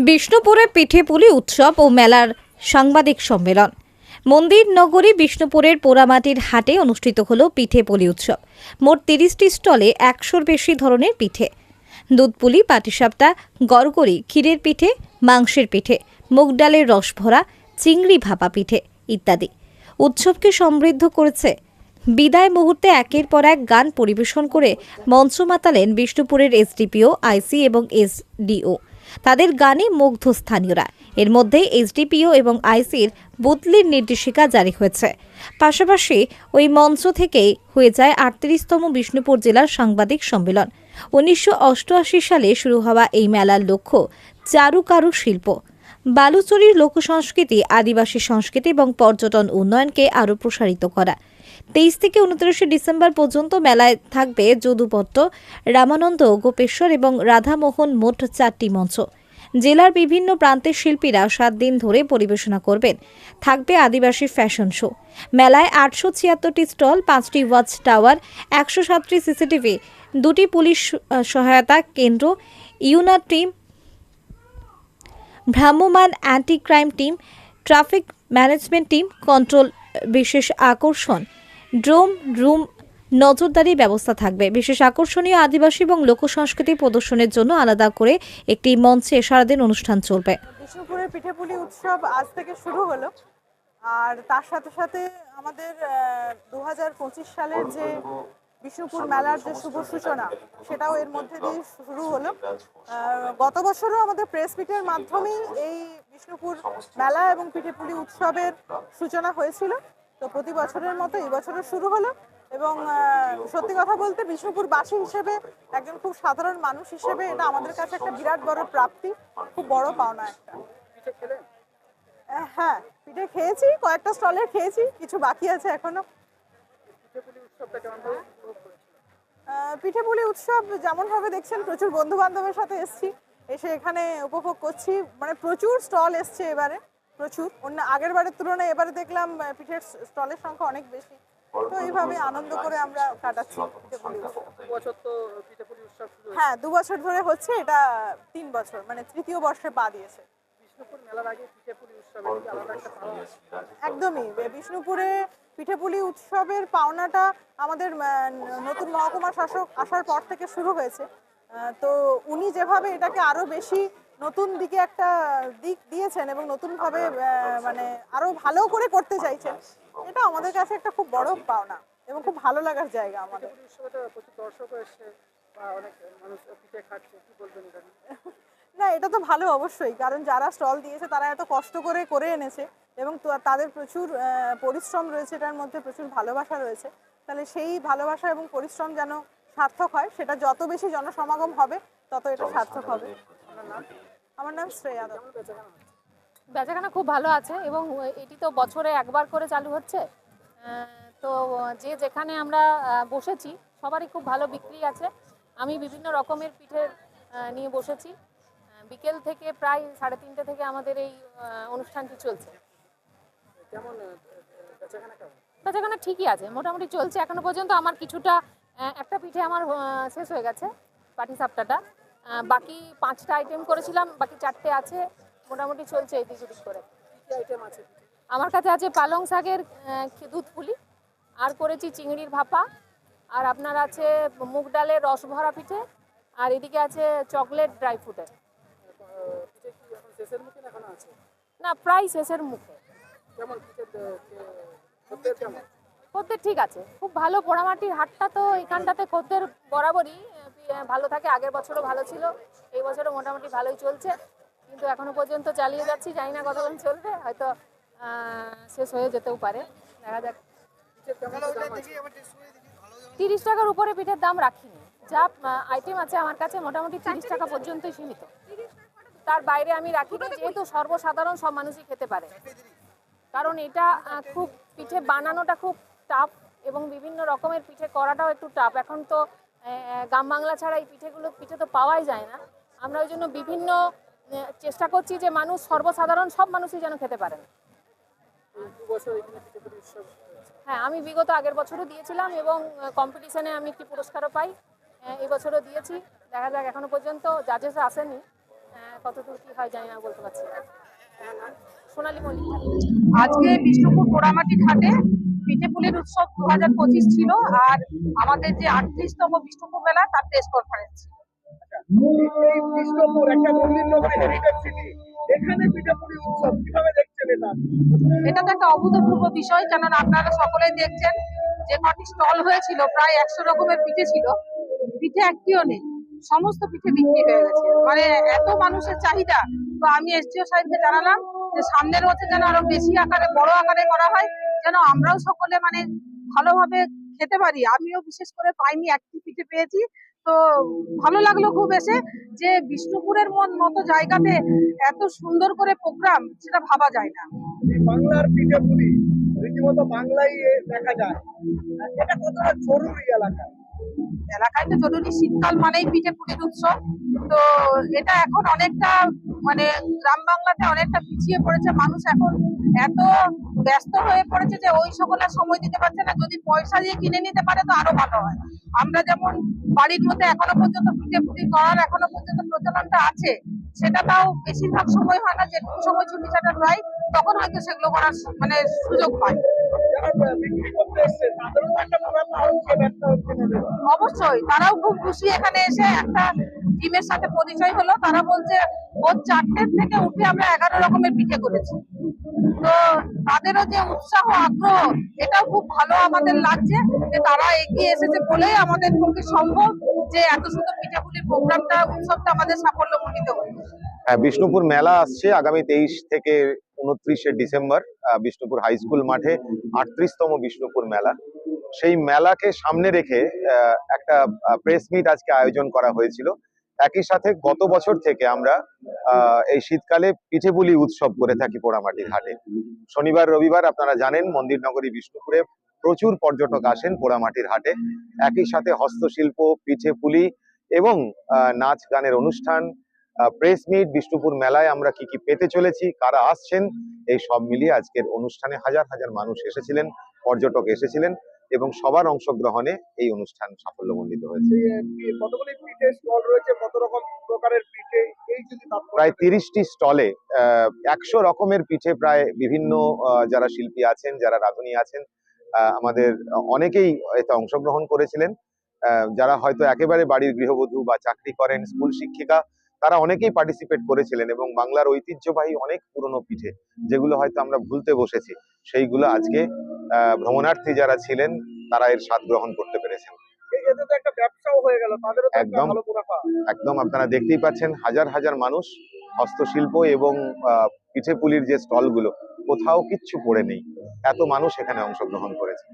বিষ্ণুপুরে পিঠেপুলি উৎসব ও মেলার সাংবাদিক সম্মেলন। মন্দির নগরী বিষ্ণুপুরের পোড়ামাটির হাটে অনুষ্ঠিত হল পিঠেপুলি উৎসব। মোট 30টি স্টলে 100-র বেশি ধরনের পিঠে, দুধপুলি, পাটিসাপটা, গড়গড়ি, ক্ষীরের পিঠে, মাংসের পিঠে, মুগ ডালের রস ভরা, চিংড়ি ভাপা পিঠে ইত্যাদি উৎসবকে সমৃদ্ধ করেছে। বিদায় মুহূর্তে একের পর এক গান পরিবেশন করে মঞ্চ মাতালেন বিষ্ণুপুরের এসডিপিও, আইসি এবং এসডিও। তাদের গানে মুগ্ধ স্থানীয়রা। এর মধ্যে এসডিপিও এবং আইসির বদলির নির্দেশিকা জারি হয়েছে। পাশাপাশি ওই মঞ্চ থেকেই হয়ে যায় 38তম বিষ্ণুপুর জেলার সাংবাদিক সম্মেলন। 1988 সালে শুরু হওয়া এই মেলার লক্ষ্য চারুকারু শিল্প, বালুচরীর লোকসংস্কৃতি, আদিবাসী সংস্কৃতি এবং পর্যটন উন্নয়নকে আরও প্রসারিত করা। 23 থেকে 29 ডিসেম্বর পর্যন্ত মেলায় থাকবে যদুপট্ট, রামানন্দ, গোপেশ্বর এবং রাধামোহন, মোট 4টি মঞ্চ। জেলার বিভিন্ন প্রান্তের শিল্পীরা 7 দিন ধরে পরিবেশনা করবেন। থাকবে আদিবাসী ফ্যাশন শো। মেলায় 876টি স্টল, 5টি ওয়াচ টাওয়ার, 107টি সিসিটিভি, 2টি পুলিশ সহায়তা কেন্দ্র, ইউনা টিম, ভ্রাম্যমাণ anti crime team, traffic management team, control, বিশেষ আকর্ষণ, ড্রোন রুম, নজরদারি ব্যবস্থা থাকবে। বিশেষ আকর্ষণীয় আদিবাসী এবং লোকসংস্কৃতি প্রদর্শনের জন্য আলাদা করে একটি মঞ্চে সারাদিন অনুষ্ঠান চলবে। বিষ্ণুপুরের পিঠেপুলি উৎসব আজ থেকে শুরু হলো, আর তার সাথে সাথে আমাদের 2025 সালের যে বিষ্ণুপুর মেলার যে শুভ সূচনা, সেটাও এর মধ্যে দিয়ে শুরু হলো। গত বছরও আমাদের প্রেস মিটের মাধ্যমেই এই বিষ্ণুপুর মেলা এবং পিঠেপুলি উৎসবের সূচনা হয়েছিল। তো প্রতি বছরের মতো এই বছরও শুরু হলো এবং সত্যি কথা বলতে বিষ্ণুপুরবাসী হিসেবে, একজন খুব সাধারণ মানুষ হিসেবে এটা আমাদের কাছে একটা বিরাট বড় প্রাপ্তি, খুব বড় পাওনা একটা। হ্যাঁ, পিঠে খেয়েছি, কয়েকটা স্টলে খেয়েছি, কিছু বাকি আছে এখনো। পিঠেপুলি উৎসব যেমন ভাবে দেখছেন, প্রচুর বন্ধু বান্ধবের সাথে এসেছি, এসে এখানে উপভোগ করছি। মানে প্রচুর স্টল এসছে এবারে, প্রচুর। অন্য আগের বারের তুলনায় এবারে দেখলাম পিঠের স্টলের সংখ্যা অনেক বেশি। তো এইভাবে আনন্দ করে আমরা কাটাচ্ছি পিঠেপুলি উৎসব। হ্যাঁ, 2 বছর ধরে হচ্ছে, এটা 3 বছর, মানে তৃতীয় বর্ষে পা দিয়েছে। একদমই, বিষ্ণুপুরে পিঠেপুলি উৎসবের পাওনাটা আমাদের নতুন মহকুমা শাসক আসার পর থেকে শুরু হয়েছে। তো উনি যেভাবে এটাকে আরো বেশি নতুন দিকে একটা দিক দিয়েছেন এবং নতুনভাবে মানে আরো ভালো করে করতে চাইছেন, এটা আমাদের কাছে একটা খুব বড় পাওনা এবং খুব ভালো লাগার জায়গা আমাদের। না, এটা তো ভালো অবশ্যই, কারণ যারা স্টল দিয়েছে তারা এত কষ্ট করে করে এনেছে এবং তাদের প্রচুর পরিশ্রম রয়েছে, এটার মধ্যে প্রচুর ভালোবাসা রয়েছে। তাহলে সেই ভালোবাসা এবং পরিশ্রম যেন সার্থক হয়, সেটা যত বেশি জনসমাগম হবে তত এটা সার্থক হবে। আমার নাম শ্রেয়া। বেচাকেনা খুব ভালো আছে এবং এটি তো বছরে একবার করে চালু হচ্ছে। তো যে যেখানে আমরা বসেছি সবারই খুব ভালো বিক্রি আছে। আমি বিভিন্ন রকমের পিঠের নিয়ে বসেছি। বিকেল থেকে প্রায় 3:30 থেকে আমাদের এই অনুষ্ঠানটি চলছে। বেচাকেনা ঠিকই আছে, মোটামুটি চলছে এখনো পর্যন্ত। আমার কিছুটা একটা পিঠে আমার শেষ হয়ে গেছে, পাটিসাপটাটা। বাকি 5টা আইটেম করেছিলাম, বাকি 4টে আছে। মোটামুটি চলছে এই দিক করে। আমার কাছে আছে পালং শাকের দুধপুলি, আর করেছি চিংড়ির ভাপা, আর আপনার আছে মুগ ডালের রস ভরা পিঠে, আর এদিকে আছে চকলেট ড্রাই ফ্রুটের। না, প্রায় শেষের মুখে। খদ্দের ঠিক আছে, খুব ভালো। পোড়ামাটির হাটটা তো এখানটাতে খদ্দের বরাবরই ভালো থাকে। আগের বছরও ভালো ছিল, এই বছরও মোটামুটি ভালোই চলছে, কিন্তু এখনো পর্যন্ত চালিয়ে যাচ্ছি। জানি না কতক্ষণ চলবে, হয়তো শেষ হয়ে যেতেও পারে, দেখা যাক। 30 টাকার উপরে পিঠের দাম রাখিনি। যা আইটেম আছে আমার কাছে মোটামুটি 30 টাকা পর্যন্তই সীমিত, তার বাইরে আমি রাখিনি, যেহেতু সর্বসাধারণ সব মানুষই খেতে পারে। কারণ এটা খুব, পিঠে বানানোটা খুব টাফ এবং বিভিন্ন রকমের পিঠে করাটাও একটু টাফ। এখন তো গ্রাম বাংলা ছাড়া এই পিঠে তো পাওয়াই যায় না। আমরা ওই জন্য বিভিন্ন চেষ্টা করছি যে মানুষ, সর্বসাধারণ সব মানুষই যেন খেতে পারেন। হ্যাঁ, আমি বিগত আগের বছরও দিয়েছিলাম এবং কম্পিটিশনে আমি একটি পুরস্কারও পাই। এই বছরও দিয়েছি। দেখা যাক, এখনো পর্যন্ত জাজেস আসেনি, কতদূর কি হয় জানি না, বলতে পারছি না। সোনালী মল্লিক। আজকে বিষ্ণুপুর পোড়ামাটি ঘাটে পিঠেপুলির উৎসব 2025 ছিল, আর আমাদের যে 38তম বিষ্ণুপুর মেলা তার প্রেস কনফারেন্স ছিল। এই বিষ্ণুপুর একটা মন্দির নগরী হেরিটেজ সিটি, এখানে পিঠাপুলি উৎসব কিভাবে দেখছেন এটা? এটা তো একটা অভূতপূর্ব বিষয়, কেননা আপনারা সকলেই দেখছেন যে কটি স্টল হয়েছিল, প্রায় 100 রকমের পিঠে ছিল, পিঠে একটিও নেই, সমস্ত পিঠে বিক্রি হয়ে গেছে। মানে এত মানুষের চাহিদা। তো আমি এসডিও সাহেবকে জানালাম যে সামনের বছর যেন আরো বেশি আকারে, বড় আকারে করা হয়, যেন আমরাও সকলে মানে ভালোভাবে খেতে পারি। আমিও বিশেষ করে পাইনি, একটি পিঠে পেয়েছি। তো ভালো লাগলো খুব এসে, যে বিষ্ণুপুরের মতো জায়গাতে এত সুন্দর করে প্রোগ্রাম, সেটা ভাবা যায় না। এই বাংলার পিঠাপুলি রীতিমতো বাংলায় দেখা যায়, এটা কতটা জরুরি এলাকা? এলাকায় তো জরুরি, শীতকাল মানেই পিঠে পুলির উৎসব। তো এটা এখন অনেকটা মানে গ্রাম বাংলাতে অনেকটা পিছিয়ে পড়েছে, মানুষ এখন এত ব্যস্ত হয়ে পড়েছে যে ওই সকলের সময় দিতে পারছে না। যদি পয়সা দিয়ে কিনে নিতে পারে তো আরো ভালো হয়। আমরা যেমন বাড়ির মধ্যে এখনো পর্যন্ত পিঠে পুলি করার এখনো পর্যন্ত প্রচলনটা আছে, সেটা তাও বেশিরভাগ সময় হয় না। যেটুকু সময় ছুটি ছাটা পাই তখন হয়তো সেগুলো করার মানে সুযোগ পায়। যারা বিক্রি করতে এসছে তাদেরও তো একটা মুনাফা হচ্ছে, ব্যবসা হচ্ছে তাদের। অবশ্যই তারাও খুব খুশি। এখানে এসে একটা টিমের সাথে পরিচয় হলো, তারা বলছে ভোর 4টের থেকে উঠে আমরা 11 রকমের পিঠে করেছি। তো তাদেরও যে উৎসাহ, আগ্রহ, এটাও খুব ভালো আমাদের লাগছে, যে তারা এগিয়ে এসেছে বলেই আমাদের পক্ষে সম্ভব যে এত সুন্দর পিঠাপুলির প্রোগ্রামটা, উৎসবটা আমাদের সাফল্যমণ্ডিত হচ্ছে। হ্যাঁ, বিষ্ণুপুর মেলা আসছে আগামী 23 থেকে 29শে ডিসেম্বর বিষ্ণুপুর হাই স্কুল মাঠে 38তম বিষ্ণুপুর মেলা। সেই মেলাকে সামনে রেখে একটা প্রেস মিট আজকে আয়োজন করা হয়েছিল। একই সাথে গত বছর থেকে আমরা এই শীতকালে পিঠেপুলি উৎসব করে থাকি পোড়ামাটির হাটে। শনিবার রবিবার আপনারা জানেন মন্দির নগরী বিষ্ণুপুরে প্রচুর পর্যটক আসেন পোড়ামাটির হাটে। একই সাথে হস্তশিল্প, পিঠেপুলি এবং নাচ গানের অনুষ্ঠান, প্রেস মিট, বিষ্ণুপুর মেলায় আমরা কি কি পেতে চলেছি, কারা আসছেন, এই সব মিলিয়ে আজকের অনুষ্ঠানে হাজার হাজার মানুষ এসেছিলেন, পর্যটক এসেছিলেন এবং সবার অংশগ্রহণে এই অনুষ্ঠান সাফল্যমণ্ডিত হয়েছে। কতগুলি পিঠে স্টল রয়েছে, কত রকম প্রকারের পিঠে, এই যদি প্রায় 30টি স্টলে 100 রকমের পিঠে, প্রায় বিভিন্ন যারা শিল্পী আছেন, যারা রাঁধুনি আছেন, আমাদের অনেকেই এতে অংশগ্রহণ করেছিলেন। যারা হয়তো একেবারে বাড়ির গৃহবধূ বা চাকরি করেন, স্কুল শিক্ষিকা, তারা অনেকেই পার্টিসিপেট করেছিলেন এবং বাংলার ঐতিহ্যবাহী অনেক পুরনো পিঠে, যেগুলো হয়তো আমরা ভুলতে বসেছি, সেইগুলো আজকে ভ্রমণার্থী যারা ছিলেন তারা এর স্বাদ গ্রহণ করতে পেরেছেন। এতে তো একটা ব্যবসাও হয়ে গেল, তাদেরও তো একটা একদম। ভালো মুনাফা। একদম, আপনারা দেখতেই পাচ্ছেন হাজার হাজার মানুষ। হস্তশিল্প এবং পিঠেপুলির যে স্টলগুলো, কোথাও কিচ্ছু পড়ে নেই, এত মানুষ এখানে অংশগ্রহণ করেছে।